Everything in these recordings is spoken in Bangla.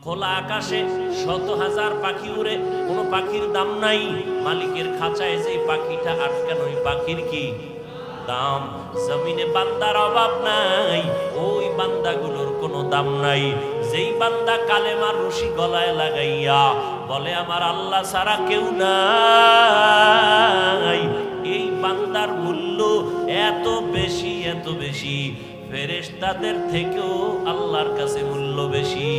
খোলা আকাশে শত হাজার পাখি উড়ে, কোনো পাখির দাম নাই। মালিকের খাঁচায় যে পাখিটা আটকানো, ওই পাখির কি দাম? জমিনে বান্দার অভাব নাই, ওই বান্দাগুলোর কোনো দাম নাই। যেই বান্দা কালেমার রশি গলায় লাগাইয়া বলে আমার আল্লাহ ছাড়া কেউ নাই, এই বান্দার মূল্য এত বেশি, এত বেশি, ফেরেশতাদের থেকেও আল্লাহর কাছে মূল্য বেশি।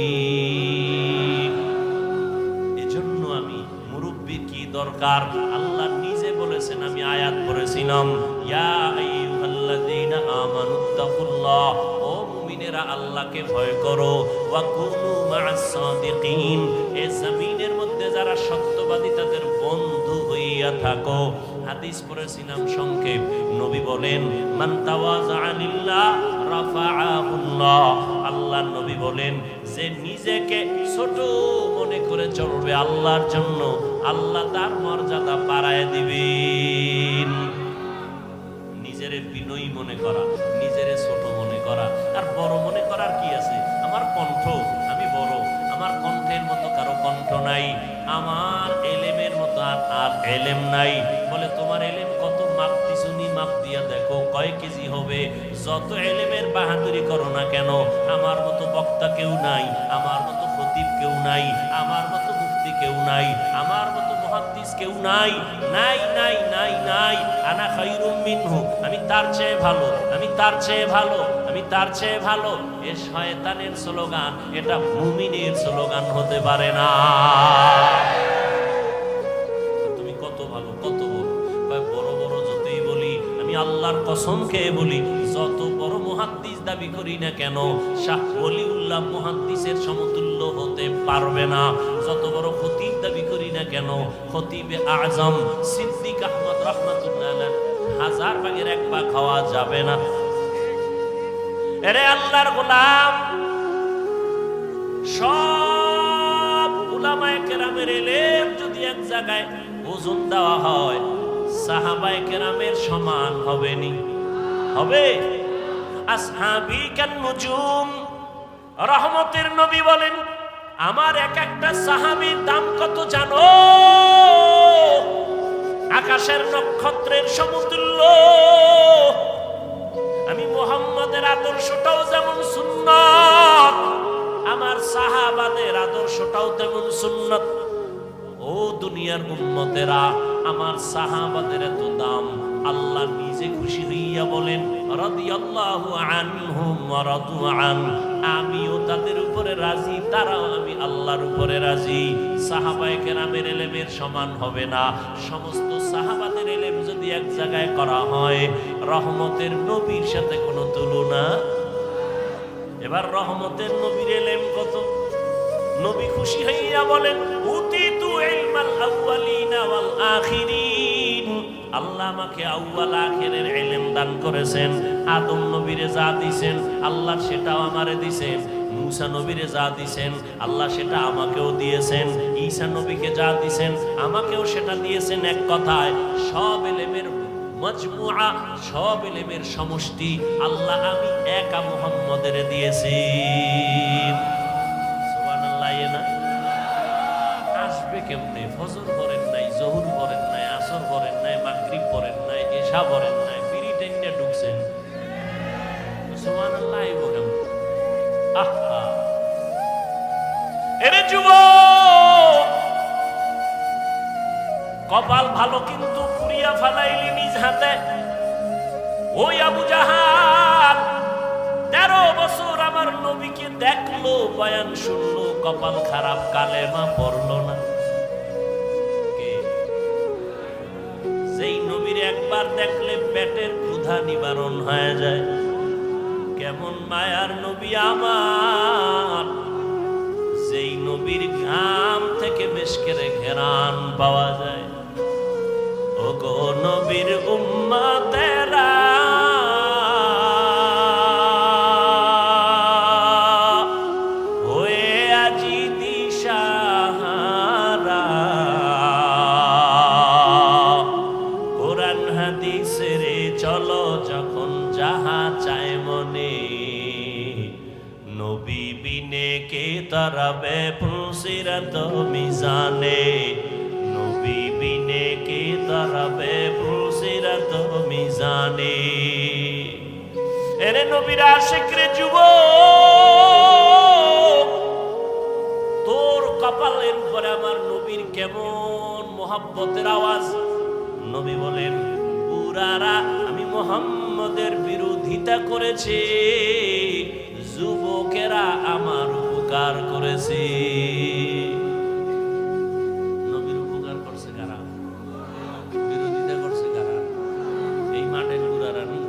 এজন্য আমি মুরব্বির কি দরকার? আল্লাহ নিজে বলেছেন, আমি আয়াত পড়েছিলাম, ইয়া আইয়ুহাল্লাযীনা আমানুত্তাকুল্লাহ, ও মুমিনেরা আল্লাহকে ভয় করো, ওয়া কুনু মা'আস সাদিকিন, এই জমিনের মধ্যে যারা সত্যবাদী তাদের বন্ধু হইয়া থাকো। হাদিস পড়েছিলাম সংক্ষেপ, নবী বলেন মান তাওয়াযা লিল্লাহ রাফাআহুল্লাহ, আল্লাহর নবী বলেন যে নিজেকে ছোট মনে করে চলবে আল্লাহর জন্য, আল্লাহ তার মর্যাদা বাড়ায় দিবেন। নিজেরে বিনয়ী মনে করা, নিজেরে ছোট মনে করা আর বড় মনে করার কি আছে? আমার কণ্ঠ, আমি বড়, আমার কণ্ঠের মতো কারো কণ্ঠ নাই, আমার এলেমের মতো আর এলেম নাই। বলে তোমার এলেম কত? মাপ দিছুনি, মাপ দিয়া দেখো কয় কেজি হবে। যত এলেমের বাহাদুরি করো না কেন, আমার মতো বক্তা কেউ নাই, আমার মতো খতিব কেউ নাই, আমার মতো মুফতি কেউ নাই, আমার মতো মুহাদ্দিস কেউ নাই, নাই নাই নাই নাই। আনা খায়রুম মিনহু, আমি তার চেয়ে ভালো, আমি তার চেয়ে ভালো, আমি তার চেয়ে ভালো। এ শয়তানের স্লোগান, এটা মুমিনের স্লোগান হতে পারে না। তুমি কত ভালো, কত বড়, বড় বড় যতই বলি, আমি আল্লাহর কসম খেয়ে বলি, যত বড় মুহাদ্দিস দাবি করি না কেন, শাহ ওলিউল্লাহ মুহাদ্দিসের সমতুল্য হতে পারবে না। যত বড় খতিব দাবি করি না কেন, খতিবে আজম সিদ্দিক আহমদ রাহমাতুল্লাহ আলাইহি হাজার ভাগের এক ভাগ হওয়া যাবে না। এরে আল্লাহর গোলাম, সব উলামায়ে কেরামের ইলম যদি এক জায়গায় ওজন দেওয়া হয়, সাহাবায়ে কেরামের সমান হবে নি? হবে? আসহাবী কান নুজুম, রহমতের নবী বলেন আমার এক একটা সাহাবীর দাম কত জানো? আকাশের নক্ষত্রের সমতুল্য। আমি মুহাম্মদের আদর্শটাও যেমন সুন্নাত, আমার সাহাবাদের আদর্শটাও তেমন সুন্নাত। ও দুনিয়ার উম্মতেরা, আমার সাহাবাদের এত দাম, আল্লাহ নিজে খুশি হইয়া বলেন রাদিয়াল্লাহু আনহুম ওয়া রাদু আন, আমিও তাদের উপরে রাজি, তারাও আমি আল্লাহর উপরে রাজি। সাহাবায়ে কেরামের ইলমের সমান হবে না। সমস্ত সাহাবাদের ইলম যদি এক জায়গায় করা হয়, রহমতের নবীর সাথে কোনো তুলনা। এবার রহমতের নবীর ইলম কত? নবী খুশি হইয়া বলেন উতিতু ইলমাল আউয়ালিনা ওয়াল আখিরিন, আল্লাহ আমাকে আউয়াল আখিরের ইলম দান করেছেন। আদম নবীরে যা দিবেন আল্লাহ সেটাও আমারে দিবেন, মুসা নবীরে যা দিবেন আল্লাহ সেটা আমাকেও দিয়েছেন, ঈসা নবীকে যা দিবেন আমাকেও সেটা দিয়েছেন। এক কথায় সব ইলমের মজমুআ, সব ইলমের সমষ্টি আল্লাহ আমি একা মুহাম্মদের দিয়েছি। আসবে কেমনে? ফজর পড়েন নাই, জোহর পড়েন নাই, আসর পড়েন নাই, মাগরিব পড়েন নাই, এশা পড়েন নাই, বিড়ি টেনে ঢুকছেন, সুবহানাল্লাহ আইব কেমন? আহা, এরে যুবক, কপাল ভালো কিন্তু পুড়িয়া ফেলাইলি নিজ হাতে। ওই আবু জাহাল 13 বছর আমার নবীকে দেখলো, বয়ান শুনলো, কপাল খারাপ, কালেমা পড়লো না। যেই নবীর একবার দেখলে পেটের ক্ষুধা নিবারণ হয়ে যায়, কেমন মায়ার নবী আমার, যেই নবীর ঘাম থেকে মেশকের ঘেরান পাওয়া যায়। ও গো নবীর উম্মতেরা, চলো যখন যাহা চায় মনে, নবী বিনে কে তা দাঁড়াবে ফুলসিরাত মিজানে, নবী বিনে কে দাঁড়াবে ফুলসিরাত মিজানে। এরে নবীর আশিক রে যুবক, তোর কপালের উপরে আমার নবীর কেমন মোহাব্বতের আওয়াজ। নবী বলেন, বুড়ারা আমি মুহাম্মদের বিরোধিতা করেছে, যুবকেরা আমার উপকার করেছে। নবীর উপকার করছে কারা? বিরোধিতা করছে কারা? এই মাঠের বুড়ারা নি।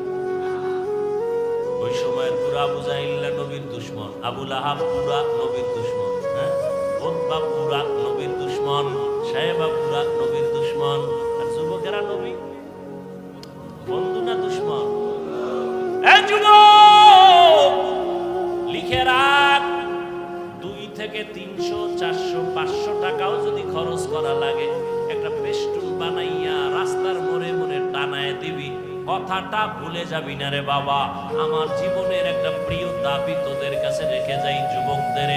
ওই সময়ের বুড়া আবু জাহিল্লা নবীর দুশমন, আবু লাহাব বুড়া নবীর দুশমন, হ্যাঁ, উতবা বুড়া নবীর দুশমন, সাহেবা বুড়া নবীর দুশমন। আর যুবকেরা নবী বন্ধু না দুশমন? এই যুবক লিখে রাখ, 2 থেকে 300, 400, 500 টাকাও যদি খরচ করা লাগে, একটা পেস্টুন বানাইয়া রাস্তার মোড়ে মোড়ে টানায় দিবি, কথাটা ভুলে যাবি না রে বাবা। আমার জীবনের একটা প্রিয় দাবি তোদের কাছে রেখে যাই যুবকদের।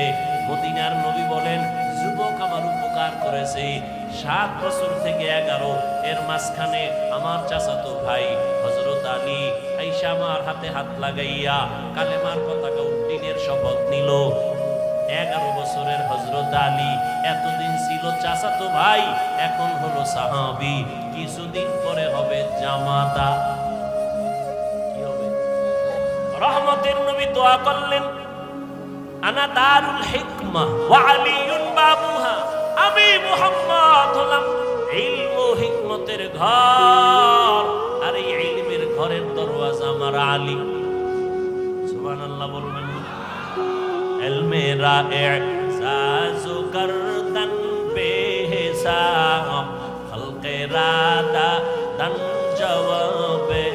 মদিনার নবী বলেন, যুবক আমার উপকার করেছে 7 বছর থেকে 11, এর মাঝখানে আমার চাচাতো ভাই হযরত আলী আইসা আমার হাতে হাত লাগাইয়া কালেমার পতাকা উড্ডীনের শপথ নিল। 11 বছরের হযরত আলী এতদিন ছিল চাচাতো ভাই, এখন হলো সাহাবী, কিছুদিন পরে হবে জামাতা। কি হবে? রহমতের নবী দোয়া করলেন, আনা দারুল হিকমা ওয়া আলিয়ুন বাবুহা, আমি মুহাম্মদ হলাম ইলম ও হিকমতের ঘর, আর এই ইলমের ঘরের দরওয়াজা আমার আলী। সুবহানাল্লাহ বলবেন না? ইলমে রা'ইজাজু করদান বেহিসাব, খলকে রাদা দান জওয়াবে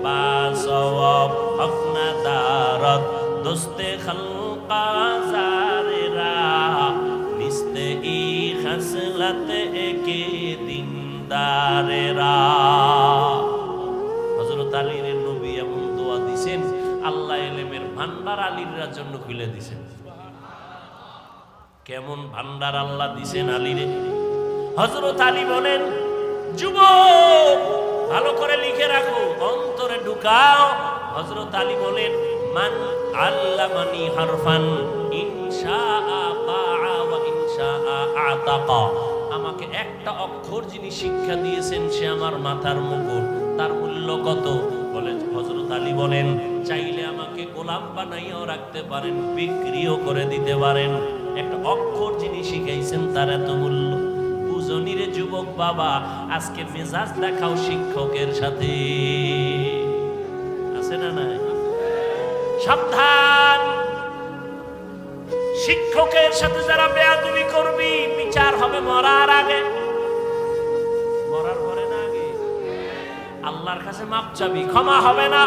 বাসওয়াব, আপনা দারত দোস্তে খলকা জারেরা, নিস্তে ই খসলত একে দিনদারেরা। হযরত আলীর নবী এমন দোয়া দিছেন, আল্লাহ ইলমের ভান্ডার আলীর জন্য খুলে দিছেন। কেমন ভান্ডার আল্লাহ দিছেন আলীরে। হযরত আলী বলেন, যুবক ভালো করে লিখে রাখো, অন্তরে ঢুকাও। হযরত আলী বলেন, মান আল্লামানি হারফান ইনশাআ তাআ ওয়া ইনশাআ আতাকা, আমাকে একটা অক্ষর যিনি শিক্ষা দিয়েছেন সে আমার মাথার মুকুট, তার মূল্য কত? বলে হযরত আলী বলেন, চাইলে আমাকে গোলাম বানাইয়াও রাখতে পারেন, বিক্রিও করে দিতে পারেন। একটা অক্ষর যিনি শিখাইছেন তার এত মূল্য। বুঝনি রে যুবক বাবা, আজকে মেজাজ দেখাও শিক্ষকের সাথে, আছে না নাই? সাবধান, শিক্ষকের সাথে যারা বেয়াদবি করবি বিচার হবে মরার আগে, মরার পরে না আগে। আল্লাহর কাছে মাপ চাবি, ক্ষমা হবে না।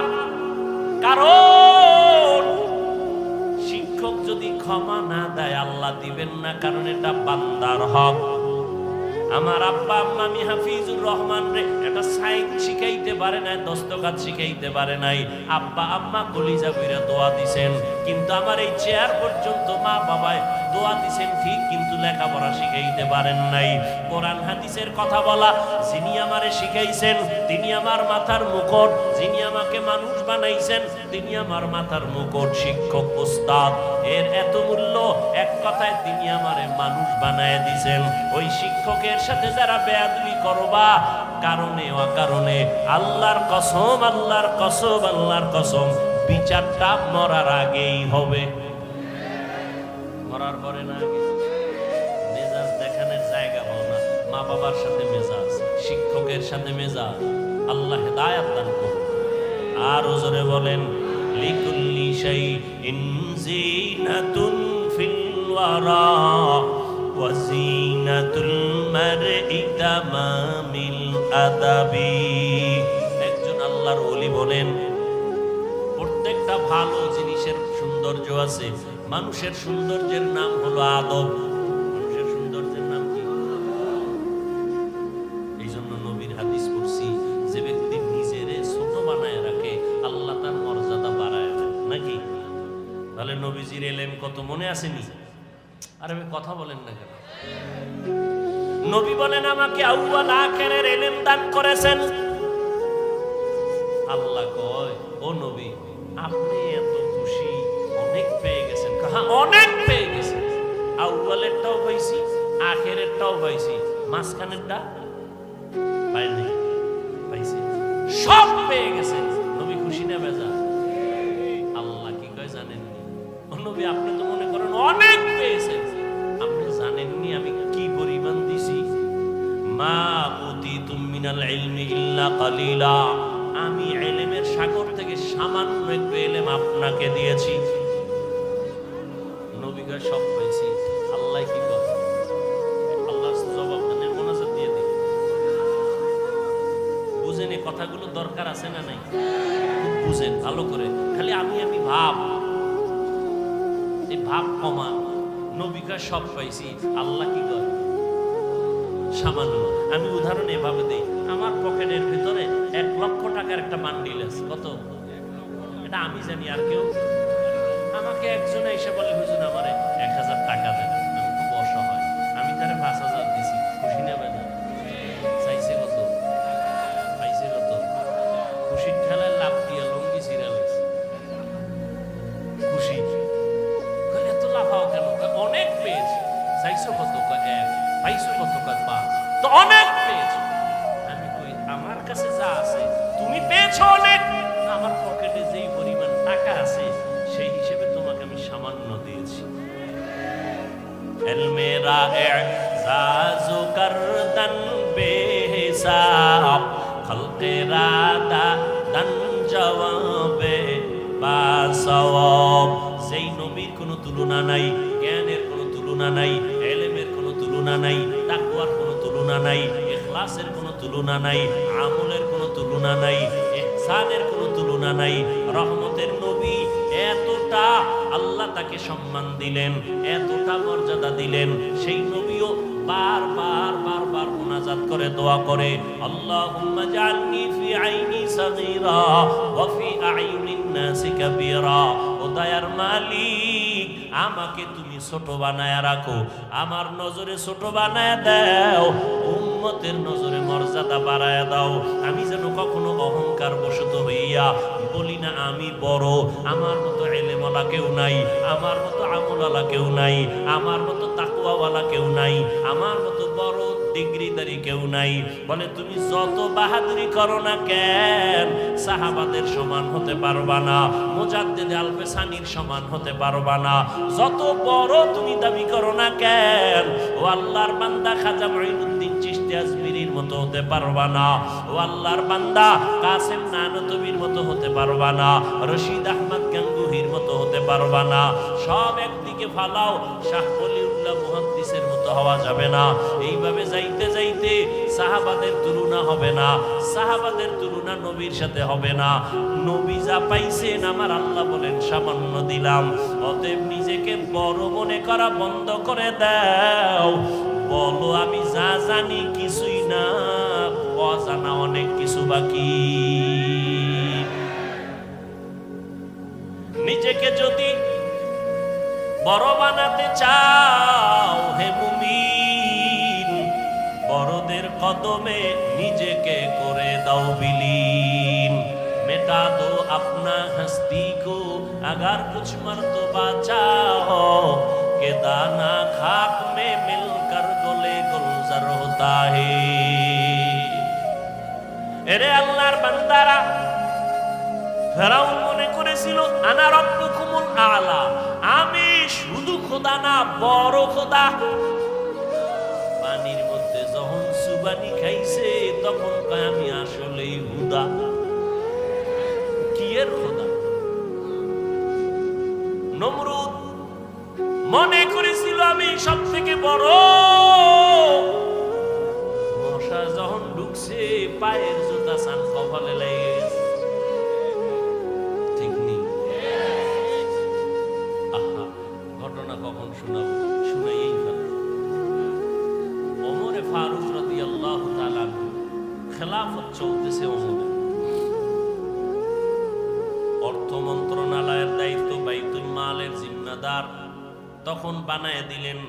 কারণ শিক্ষক যদি ক্ষমা না দেয় আল্লাহ দিবেন না, কারণ এটা বান্দার হক। আমার আব্বা আম্মা আমি হাফিজুর রহমান রে এটা সাইন্স শিখাইতে পারে নাই, দস্তকাত শিখাইতে পারে নাই। আব্বা আম্মা কলিজা কইরা দোয়া দিছেন, কিন্তু আমার এই চেয়ার পর্যন্ত মা বাবায় দোয়া দিছেন ঠিক, কিন্তু লেখাপড়া শিখাইতে পারেন নাই। কোরআন হাদিসের কথা বলা যিনি আমারে শিখাইছেন তিনি আমার মাথার মুকুট, যিনি আমাকে মানুষ বানাইছেন তিনি আমার মাথার মুকুট। শিক্ষক উস্তাদ এর এত মূল্য, এক কথায় তিনি আমারে মানুষ বানায় দিছেন। ওই শিক্ষকের সাথে যারা বেয়াদবি করবা কারণে অকারণে, আল্লাহর কসম, আল্লাহর কসম, আল্লাহর কসম, বিচারটা মরার আগেই হবে, মরার পরে না আগে। মেজাজ দেখানোর জায়গা পাও না, মা বাবার সাথে মেজাজ, শিক্ষকের সাথে মেজাজ। আল্লাহ হেদায়াত দান করুন। আর ওজরে বলেন, লিকুল্লি শাইইন জিনাতুন ফিল ওয়ারা ওয়া জিনাতুল মারই তামামিল আদাবি। একজন আল্লাহর ওলি বলেন, প্রত্যেকটা ভালো জিনিসের সৌন্দর্য আছে। মানুষের সৌন্দর্যের নাম হলো আদব। মানুষের সৌন্দর্যের নাম কি? এই জন্য নবীর হাদিস পড়ছি, যে ব্যক্তি নিজেরে ছোট বানায় রাখে আল্লাহ তার মর্যাদা বাড়ায় দেয়, নাকি? তাহলে নবীজির এলেম কত মনে আসেনি? আর আমি কথা বলেন না কেন? নবী বলেন আমাকে আউয়াল আখিরের ইলম দান করেছেন। আল্লাহ কয় ও নবী আপনি এত খুশি, অনেক পেয়ে গেছেন। হ্যাঁ অনেক পেয়ে গেছেন, আউয়ালেরটাও পাইছি, আখিরেরটাও পাইছি, মাঝখানেরটা পাইনি, পাইছি, সব পেয়ে গেছেন। নবী খুশি না বেজার? আল্লাহ কি কয় জানেননি? ও নবী আপনি তো মনে করেন অনেক পেয়েছেন, আপনি জানেননি আমি কি পরিমাণ দিছি। মা উতিতুম মিনাল ইলমি ইল্লা কালিলা, আমি ইলমের সাগর থেকে সামান্য একটু ইলম আপনাকে দিয়েছি। নবী কয় সব পাইছি। আল্লাহ কি কয়? আল্লাহর জবাব মানে মোনাজাত দিয়ে দিই। বুঝেন এই কথাগুলো দরকার আছে না নাই? বুঝেন ভালো করে, খালি আমি ভাব, এই ভাব কমা। নবী কয় সব পাইছি, আল্লাহ কি কয়? সামান্য। আমি উদাহরণ এভাবে দিই, আমার পকেটের ভিতরে 1 লক্ষ টাকার একটা বান্ডিল আছে। কত? এটা আমি জানি, আর কেউ? আমাকে একজন এসে বলে হুজুর আমারে 1000 টাকা দেন। আমি খুব অসহায়, আমি তারে 5000 দিছি। খুশি নেবে না? চাইছে কত? পাইছে কত? খুশির ঠেলায় লাভ দিয়ে লঙ্গি ছিড়ালেছে। খুশি এত লাফাও কেন? অনেক পেয়েছি। চাইছো কত? 1। পাইছো কত? 5। তো অনেক পেয়েছো। আমি কই আমার কাছে যা আছে তুমি পেয়েছো অনেক, আমার পকেটে যেই পরিমাণ টাকা আছে সেই হিসেবে তোমাকে আমি সামান্য দিয়েছি। এলমেরা এজাজু করদান বেহিসাব, খলকেরা দান জওয়াবে বাসওয়াব। যেই নবীর কোনো তুলনা নাই, জ্ঞানের কোনো তুলনা নাই, ইলমের কোনো তুলনা নাই, তাকওয়ার কোনো তুলনা নাই, ইখলাসের কোনো তুলনা নাই, আমলের কোনো তুলনা নাই, ইহসানের কোনো তুলনা নাই। রহমতের নবী এতটা আল্লাহ তাকে সম্মান দিলেন, এতটা মর্যাদা দিলেন, সেই নবীও বারবার মুনাজাত করে দোয়া করে, আল্লাহুম্মা জাআলনি ফি আইনি সাগীরা ওয়া ফি আইনিন নাসি কাবীরা। ও দয়ার মালিক আমাকে তুমি ছোট বানায়া রাখো, আমার নজরে ছোট বানায়া দাও, উম্মতের নজরে মর্যাদা বাড়ায়া দাও। আমি যেন কখনো অহংকার বশত হইয়া বলি না আমি বড়, আমার মতো ইলমওয়ালা কেউ নাই, আমার মতো আমলওয়ালা কেউ নাই, আমার মতো তাকওয়াওয়ালা কেউ নাই, আমার মতো বড় ডিগ্রিদারি কেউ নাই। বলে তুমি যত বাহাদুরি করো না কেন সাহাবাদের সমান হতে পারবা না, মুজাদ্দিদ আল-ফিসানির সমান হতে পারবা না। যত বড় তুমি দাবি করো না কেন ও আল্লাহর বান্দা খাজা মুঈনুদ্দিন চিশতি আজমিরির মতো হতে পারবা না, ও আল্লাহর বান্দা কাসেম নানতবির মতো হতে পারবা না, রশিদ আহমদ গাঙ্গুহির মতো হতে পারবা না। সব একদিকে ফালাও, শাহ ওলিউল্লাহ মুহাদ্দিসের মতো হওয়া যাবে না। এইভাবে যাইতে যাইতে সাহাবাদের তুলনা হবে না, সাহাবাদের তুলনা নবীর সাথে হবে না। নবী যা পাইছেন আমার আল্লাহ বলেন সামান্য দিলাম। অতএব নিজেকে বড় মনে করা বন্ধ করে দাও, বলো আমি যা জানি কিছুই না, অজানা অনেক কিছু বাকি। নিজেকে যদি বড় বানাতে চাও হে মুমিন, বড়দের কদমে নিজেকে করে দাও বিলীন। মেটা দো আপনা হস্তি কো अगर कुछ मर्तबा चाहो के दाना खाक में मिलकर गोले गुलजार होता है। এরে আল্লাহর বান্দারা, ফেরাউন মনে করেছিল আনা রব্বুকুমুল আলা, আমি শুধু খোদা না বড় খোদা। পানির মধ্যে যখন সুবানি খাইছে তখন কয় আমি আসলেই হুদা। কি এর খোদা? নমরুদ মনে করেছিল আমি সব থেকে বড়। মশা যখন ঢুকছে পায়ের জুতা সান কপালে লেগে গেছে। ঠিক নেই? আহা, ঘটনা কখন শোনাবো, শুনাইয়েই ফেলে। ওমরে ফারুক রাদিয়াল্লাহু তাআলা খেলাফত চলতেছে ওমরে। অর্থ মন্ত্রণালয়ের দায়িত্ব, বাইতুল মালের জিম্মাদার। তখন বানায় দিলেন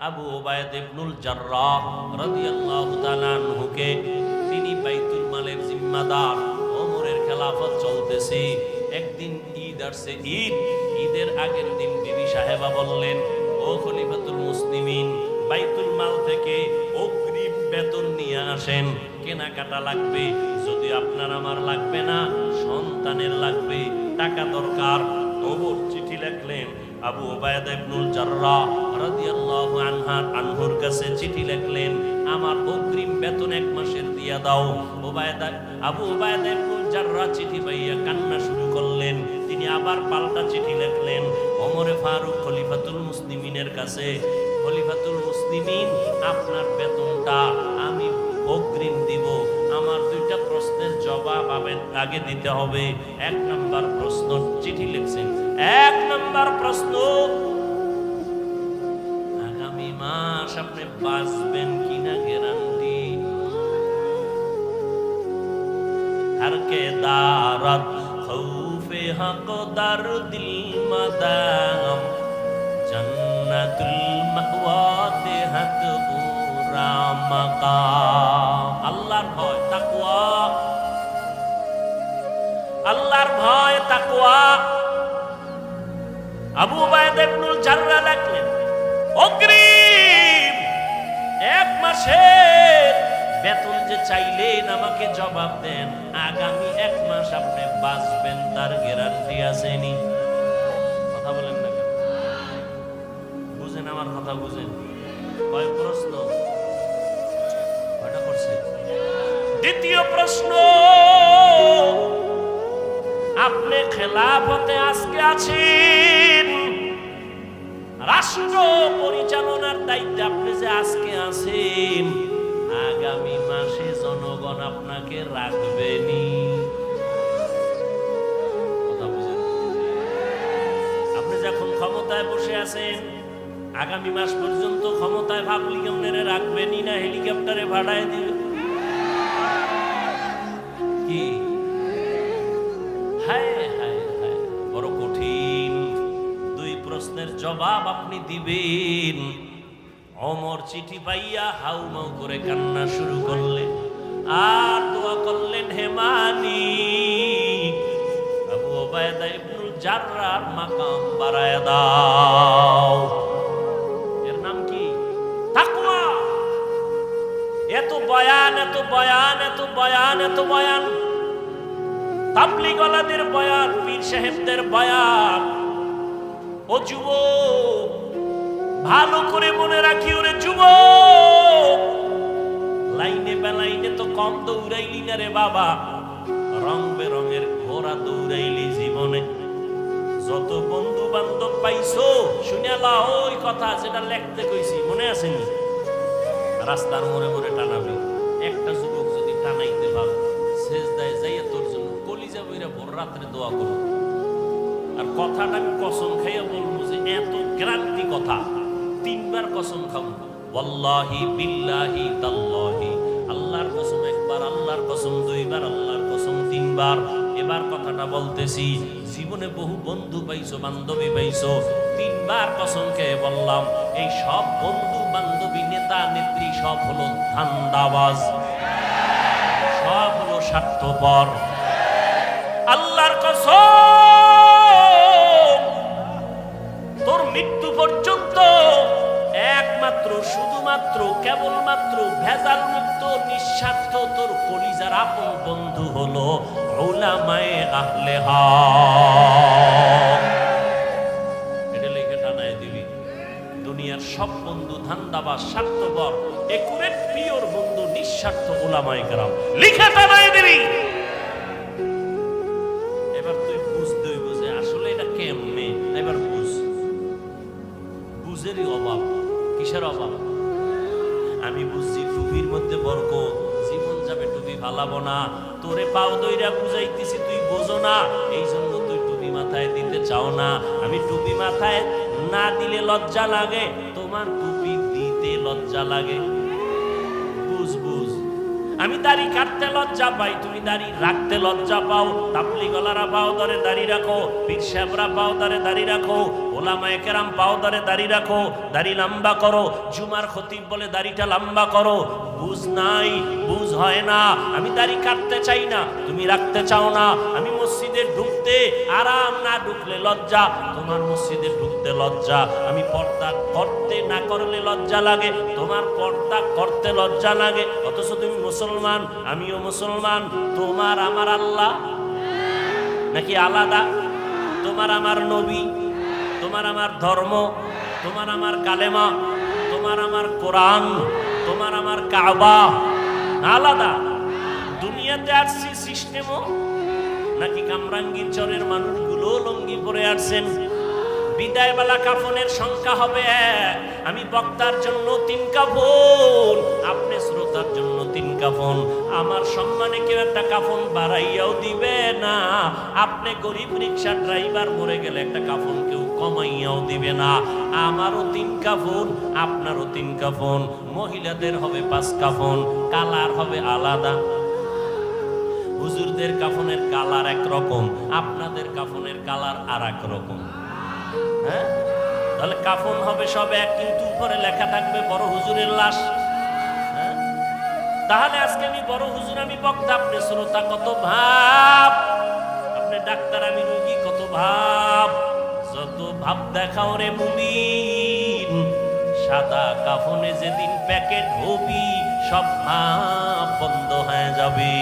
আবু উবায়দা ইবনুল জাররাহ রাদিয়াল্লাহু তাআলা আনহুকে। তিনি বাইতুল মালের জিম্মাদার। ওমরের খেলাফত চলতেছে। একদিন ঈদ আসছে, ঈদের আগের দিন বিবি সাহেবা বললেন, ও খলিফাতুল মুসলিমিন, বাইতুল মাল থেকে অগ্রিম বেতন নিয়ে আসেন, কেনাকাটা লাগবে। যদি আপনার আমার লাগবে না, সন্তানের লাগবে, টাকা দরকার। ওমর চিঠি লিখলেন আবু উবায়দা ইবনুল জাররাহ রাদিয়াল্লাহু আনহুর কাছে চিঠি লিখলেন, আমার অগ্রিম বেতন 1 মাসের দিয়া দাও। আবু উবায়দা ইবনুল জাররাহ চিঠি পাইয়া কান্না শুরু করলেন। তিনি আবার পাল্টা চিঠি লিখলেন ওমরে ফারুক খলিফাতুল মুসলিমিনের কাছে, খলিফাতুল মুসলিমিন, আপনার বেতনটা আমি অগ্রিম দিব। আমার 2টা প্রশ্নের জবাব আগে দিতে হবে। 1 নাম্বার প্রশ্ন, চিঠি লিখছেন, 1 নাম্বার প্রশ্ন, আগামী মাস আপনি বাঁচবেন কিনা গ্যারান্টি? হরকে দারাত খৌফে হক দার দিল মাদাম জান্নাতুল মাওয়াতে হাত পুরা মাকাম। আল্লাহর ভয় তাকওয়া, আল্লাহর ভয় তাকওয়া। আবু উবায়দা ইবনুল জাররাহ লিখলেন, অগ্রিম 1 মাসের বেতন যে চাইলেন আমাকে জবাব দেন, আগামী 1 মাস আপনি বাঁচবেন তার গ্যারান্টি আসেনি? কথা বলেন না কেন? বুঝেন আমার কথা, বুঝেন? কয় প্রশ্ন? কয়টা করছে? দ্বিতীয় প্রশ্ন, আপনি খেলাফতে আজকে আছেন, রাষ্ট্র পরিচালনার দায়িত্বে আপনি যে আজকে আছেন, আগামী মাসে জনগণ আপনাকে রাখবেনি? কথা বুঝেন? আপনি যখন ক্ষমতায় বসে আছেন, আগামী মাস পর্যন্ত ক্ষমতায় ভাবলি কেমনে রাখবেনি না হেলিকপ্টারে ভাড়ায় দিবে? কি হায় হায় হায়, বড় কঠিন। 2 প্রশ্নের জবাব আপনি দিবেন। ওমর চিঠি পাইয়া হাউমাউ করে কান্না শুরু করলেন আর দোয়া করলেন, হে মালিক, আবু উবায়দা ইবনুল জাররাহর মাকাম বাড়ায় দাও। এর নাম কি? তাকওয়া। এত বয়ান, এত বয়ান, এত বয়ান, এত বয়ান, তাবলীগওয়ালাদের বয়ান, পীর সাহেবদের বয়ান। ও যুবক, ভালো করে মনে রাখি, ওরে যুবক, লাইনে বেলাইনে তো কম দৌড়াইলি না রে বাবা, রং বেরঙের ঘোড়া দৌড়াইলি জীবনে। যত বন্ধু বান্ধব পাইছো শুনিয়ালা ওই কথা যেটা লিখতে কইছি, মনে আসেনি? রাস্তার মোড়ে মোড়ে টানাবি। একটা যুবক যদি টানাইতে পারো, সেজদায় যাইয়া তোর জন্য কলিজা বইরা ভোর রাত্রে দোয়া করো। আর কথাটা আমি কসম খাইয়া বলবো যে এত গ্যারান্টি কথা, 3 বার কসম খাবো, ওয়াল্লাহি বিল্লাহি তাল্লাহি, আল্লাহর কসম 1 বার, আল্লাহর কসম 2 বার, আল্লাহর কসম 3 বার। এবার কথাটা বলতেছি, জীবনে বহু বন্ধু পাইছো, বান্ধবী পাইছো, 3 বার কসম খেয়ে বললাম, এই সব বন্ধু বান্ধবী, নেতা নেত্রী সব হলো ধান্দাবাজ, সব হলো স্বার্থপর। আল্লাহর কসম, তোর মৃত্যু পর্যন্ত একমাত্র, শুধুমাত্র, কেবলমাত্র ভেজাল মুক্ত, নিঃস্বার্থ তোর কলিজার আপন বন্ধু হলো উলামায়ে আহলে হক। এটা লিখে টানায় দিবি। দুনিয়ার সব বন্ধু ধান্দাবাজ, স্বার্থপর, একুরেট পিওর বন্ধু নিঃস্বার্থ উলামায়ে কেরাম, লিখে টানায় দিবি। এবার তুই বুঝতে হইব যে আসলে এটা কেমনে। এবার বুঝ, বুঝেরই অভাব। কিসের অভাব? আমি বুঝছি টুপির মধ্যে বরকত, জীবন যাবে টুপি ফালাবো না। তোরে পাও দইরা বুঝাইতেছি, তুই বোঝো না, এই জন্য তুই টুপি মাথায় দিতে চাও না। আমি টুপি মাথায় না দিলে লজ্জা লাগে, তোমার টুপি দিতে লজ্জা লাগে। বুঝ বুঝ, আমি দাড়ি কাটতে লজ্জা পাই, তুমি দাড়ি রাখতে লজ্জা পাও। তাবলীগওয়ালারা পাও ধরে দাড়ি রাখো, পীর সাহেবরা পাও ধরে দাড়ি রাখো, ওলামায়ে কেরাম পাও ধরে দাড়ি রাখো, দাড়ি লম্বা করো। জুমার খতিব বলে দাড়িটা লম্বা করো। বুঝ নাই, বুঝ হয় না। আমি দাড়ি কাটতে চাই না, তুমি রাখতে চাও না। আমি মসজিদে ঢুকতে আরাম, না ঢুকলে লজ্জা। তোমার মসজিদে ঢুকতে লজ্জা। আমি পর্দা করতে না করলে লজ্জা লাগে, তোমার পর্দা করতে লজ্জা লাগে। অথচ তুমি মুসলমান, আমিও মুসলমান। তোমার আমার আল্লাহ নাকি আলাদা? তোমার আমার নবী, তোমার আমার ধর্ম, তোমার আমার কালেমা, তোমার আমার কোরআন, তোমার আমার কাবা আলাদা। দুনিয়াতে আসছি সিস্টেমও নাকি কামরাঙ্গীর চরের মানুষগুলো লঙ্গি পরে আসছেন। বিদায় বেলা কাফনের সংখ্যা হবে এক। আমি বক্তার জন্য 3 কাফন, আপনি শ্রোতার জন্য 3 কাফন। আমার সম্মানে কেউ একটা কাফন বাড়াইয়াও দিবে না। আপনি গরিব রিক্সা ড্রাইভার মরে গেলে একটা কাফন কেউ কমাইয়াও দিবে না। আমারও 3 কাফন, আপনারও 3 কাফন। মহিলাদের হবে 5 কাফন, কালার হবে আলাদা। হুজুরদের কাফনের কালার একরকম, আপনাদের কাফনের কালার আর এক রকম। হ্যাঁ, তাহলে কাফন হবে সব এক, কিন্তু উপরে লেখা থাকবে বড় হুজুরের লাশ। হ্যাঁ, তাহলে আজকে আমি বড় হুজুর, আমি বক্তা, আপনি শ্রোতা, কত ভাব। আপনি ডাক্তার, আমি রোগী, কত ভাব। যত ভাব দেখাও রে মুমিন, সাদা কাফনে যেদিন প্যাকেট হবি সব ভাব বন্ধ হয়ে যাবে।